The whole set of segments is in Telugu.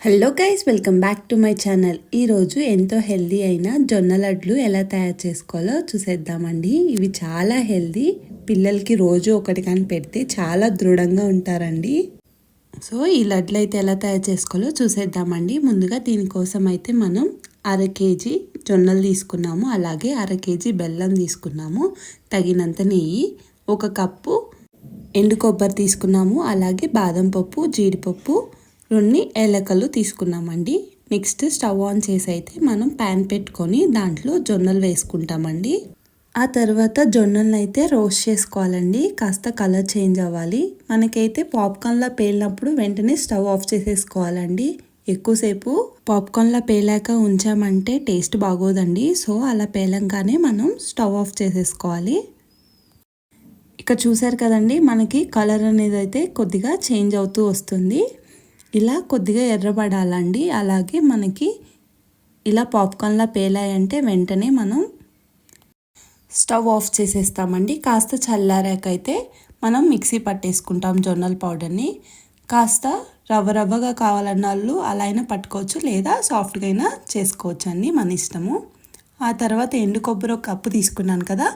Hello guys, welcome back to my channel. ఈరోజు ఎంతో హెల్దీ అయిన జొన్న లడ్లు ఎలా తయారు చేసుకోవాలో చూసేద్దామండి. ఇవి చాలా హెల్దీ, పిల్లలకి రోజు ఒకటి కానీ పెడితే చాలా దృఢంగా ఉంటారండి. సో ఈ లడ్లు అయితే ఎలా తయారు చేసుకోవాలో చూసేద్దామండి. ముందుగా దీనికోసం అయితే మనం 1/2 కేజీ జొన్నలు తీసుకున్నాము, అలాగే 1/2 కేజీ బెల్లం తీసుకున్నాము, తగినంత నెయ్యి, 1 కప్పు ఎండు కొబ్బరి తీసుకున్నాము, అలాగే బాదం పప్పు, జీడిపప్పు, 2 ఏలకలు తీసుకున్నామండి. నెక్స్ట్ స్టవ్ ఆన్ చేసి అయితే మనం ప్యాన్ పెట్టుకొని దాంట్లో జొన్నలు వేసుకుంటామండి. ఆ తర్వాత జొన్నలను అయితే రోస్ట్ చేసుకోవాలండి. కాస్త కలర్ చేంజ్ అవ్వాలి. మనకైతే పాప్కార్న్లా పేలినప్పుడు వెంటనే స్టవ్ ఆఫ్ చేసేసుకోవాలండి. ఎక్కువసేపు పాప్కార్న్లా పేలాక ఉంచామంటే టేస్ట్ బాగోదండి. సో అలా పేలంగానే మనం స్టవ్ ఆఫ్ చేసేసుకోవాలి. ఇక్కడ చూసారు కదండి, మనకి కలర్ అనేది అయితే కొద్దిగా చేంజ్ అవుతూ వస్తుంది. ఇలా కొద్దిగా ఎర్రబడాలండి. అలాగే మనకి ఇలా పాప్కార్న్లా పేలాయంటే వెంటనే మనం స్టవ్ ఆఫ్ చేసేస్తామండి. కాస్త చల్లారాకైతే మనం మిక్సీ పట్టేసుకుంటాం జొన్నల పౌడర్ని. కాస్త రవ్వగా కావాలన్న వాళ్ళు అలా అయినా పట్టుకోవచ్చు, లేదా సాఫ్ట్గా అయినా చేసుకోవచ్చు అండి, మన ఇష్టము. ఆ తర్వాత ఎండు కొబ్బరి 1 కప్పు తీసుకున్నాను కదా,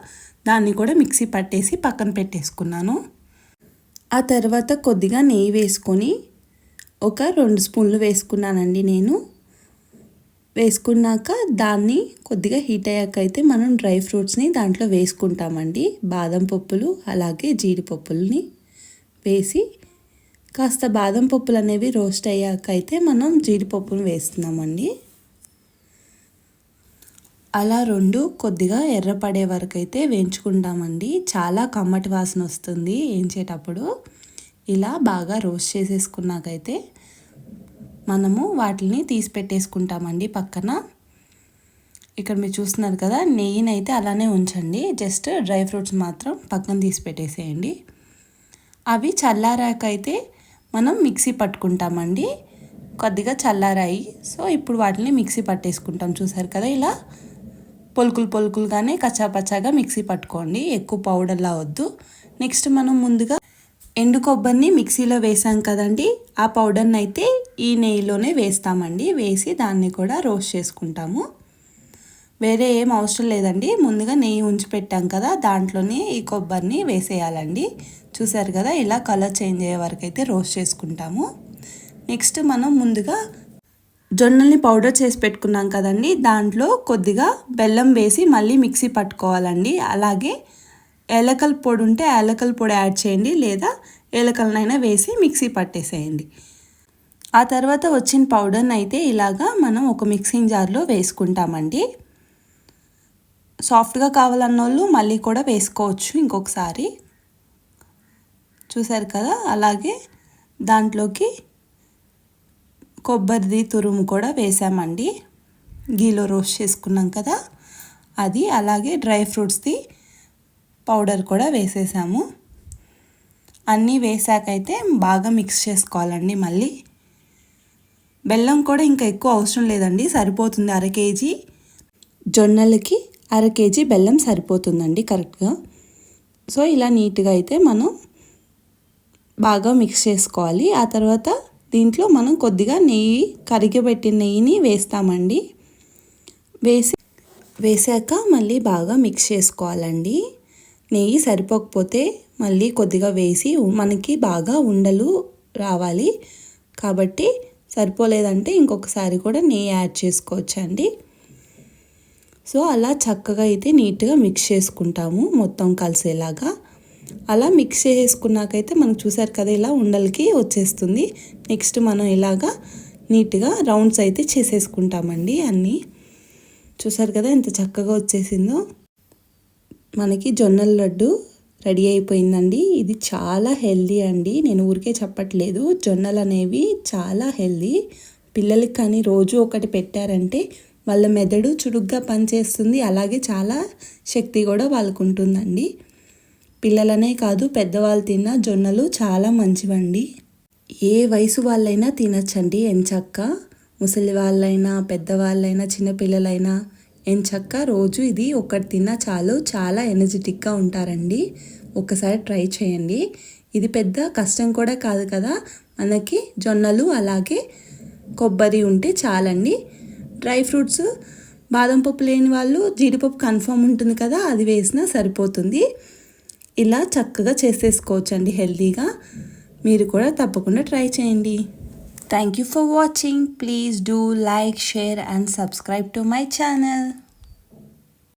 దాన్ని కూడా మిక్సీ పట్టేసి పక్కన పెట్టేసుకున్నాను. ఆ తర్వాత కొద్దిగా నెయ్యి వేసుకొని 2 స్పూన్లు వేసుకున్నానండి నేను. వేసుకున్నాక దాన్ని కొద్దిగా హీట్ అయ్యాక అయితే మనం డ్రై ఫ్రూట్స్ని దాంట్లో వేసుకుంటామండి. బాదం పప్పులు అలాగే జీడిపప్పుల్ని వేసి కాస్త బాదం పప్పులు అనేవి రోస్ట్ అయ్యాక అయితే మనం జీడిపప్పును వేస్తున్నామండి. అలా 2 కొద్దిగా ఎర్రపడే వరకు అయితే వేయించుకుంటామండి. చాలా కమ్మటి వాసన వస్తుంది వేయించేటప్పుడు. ఇలా బాగా రోస్ట్ చేసేసుకున్నాకైతే మనము వాటిని తీసి పెట్టేసుకుంటామండి పక్కన. ఇక్కడ మీరు చూస్తున్నారు కదా, నెయ్యిని అయితే అలానే ఉంచండి, జస్ట్ డ్రై ఫ్రూట్స్ మాత్రం పక్కన తీసి పెట్టేసేయండి. అవి చల్లారాక అయితే మనం మిక్సీ పట్టుకుంటామండి. కొద్దిగా చల్లారాయి, సో ఇప్పుడు వాటిని మిక్సీ పట్టేసుకుంటాం. చూసారు కదా, ఇలా పొలుకులుగానే కచ్చాపచ్చాగా మిక్సీ పట్టుకోండి, ఎక్కువ పౌడర్లా వద్దు. నెక్స్ట్ మనం ముందుగా ఎండు కొబ్బరిని మిక్సీలో వేసాం కదండి, ఆ పౌడర్ని అయితే ఈ నెయ్యిలోనే వేస్తామండి. వేసి దాన్ని కూడా రోస్ట్ చేసుకుంటాము. వేరే ఏం అవసరం లేదండి, ముందుగా నెయ్యి ఉంచి పెట్టాం కదా, దాంట్లోనే ఈ కొబ్బరిని వేసేయాలండి. చూసారు కదా, ఇలా కలర్ చేంజ్ అయ్యే వరకు అయితే రోస్ట్ చేసుకుంటాము. నెక్స్ట్ మనం ముందుగా జొన్నల్ని పౌడర్ చేసి పెట్టుకున్నాం కదండి, దాంట్లో కొద్దిగా బెల్లం వేసి మళ్ళీ మిక్సీ పట్టుకోవాలండి. అలాగే ఏలకల పొడి ఉంటే ఏలకల పొడి యాడ్ చేయండి, లేదా ఏలకలనైనా వేసి మిక్సీ పట్టేసేయండి. ఆ తర్వాత వచ్చిన పౌడర్ని అయితే ఇలాగా మనం ఒక మిక్సింగ్ జార్లో వేసుకుంటామండి. సాఫ్ట్గా కావాలన్న వాళ్ళు మళ్ళీ కూడా వేసుకోవచ్చు ఇంకొకసారి. చూసారు కదా, అలాగే దాంట్లోకి కొబ్బరిది తురుము కూడా వేసామండి. గీలో రోస్ట్ చేసుకున్నాం కదా అది, అలాగే డ్రై ఫ్రూట్స్ది పౌడర్ కూడా వేసేసాము. అన్నీ వేసాకైతే బాగా మిక్స్ చేసుకోవాలండి. మళ్ళీ బెల్లం కూడా ఇంకా ఎక్కువ అవసరం లేదండి, సరిపోతుంది. 1/2 కేజీ జొన్నలకి 1/2 కేజీ బెల్లం సరిపోతుందండి కరెక్ట్గా. సో ఇలా నీట్గా అయితే మనం బాగా మిక్స్ చేసుకోవాలి. ఆ తర్వాత దీంట్లో మనం కొద్దిగా నెయ్యి, కరిగిపెట్టిన నెయ్యిని వేస్తామండి. వేసాక మళ్ళీ బాగా మిక్స్ చేసుకోవాలండి. నెయ్యి సరిపోకపోతే మళ్ళీ కొద్దిగా వేసి, మనకి బాగా ఉండలు రావాలి కాబట్టి సరిపోలేదంటే ఇంకొకసారి కూడా నెయ్యి యాడ్ చేసుకోవచ్చండి. సో అలా చక్కగా అయితే నీట్గా మిక్స్ చేసుకుంటాము మొత్తం కలిసేలాగా. అలా మిక్స్ చేసుకున్నాకైతే మనకు చూసారు కదా, ఇలా ఉండలకి వచ్చేస్తుంది. నెక్స్ట్ మనం ఇలాగా నీట్గా రౌండ్స్ అయితే చేసేసుకుంటామండి అన్నీ. చూసారు కదా ఎంత చక్కగా వచ్చేసిందో. మనకి జొన్నల లడ్డు రెడీ అయిపోయిందండి. ఇది చాలా హెల్దీ అండి, నేను ఊరికే చెప్పట్లేదు. జొన్నలు అనేవి చాలా హెల్దీ. పిల్లలకి కానీ రోజు ఒకటి పెట్టారంటే వాళ్ళ మెదడు చురుగ్గా పనిచేస్తుంది, అలాగే చాలా శక్తి కూడా వాళ్ళకు ఉంటుందండి. పిల్లలనే కాదు, పెద్దవాళ్ళు తిన్న జొన్నలు చాలా మంచివండి. ఏ వయసు వాళ్ళైనా తినచ్చండి ఎంచక్కా. ముసలి వాళ్ళైనా, పెద్దవాళ్ళైనా, చిన్నపిల్లలైనా ఎంచక్కా రోజు ఇది ఒకటి తిన్నా చాలు, చాలా ఎనర్జెటిక్గా ఉంటారండి. ఒకసారి ట్రై చేయండి. ఇది పెద్ద కష్టం కూడా కాదు కదా, మనకి జొన్నలు అలాగే కొబ్బరి ఉంటే చాలండి. డ్రై ఫ్రూట్స్ బాదం పప్పు లేని వాళ్ళు జీడిపప్పు కన్ఫర్మ్ ఉంటుంది కదా, అది వేసినా సరిపోతుంది. ఇలా చక్కగా చేసేసుకోవచ్చండి హెల్తీగా. మీరు కూడా తప్పకుండా ట్రై చేయండి. Thank you for watching. Please do like, share and subscribe to my channel.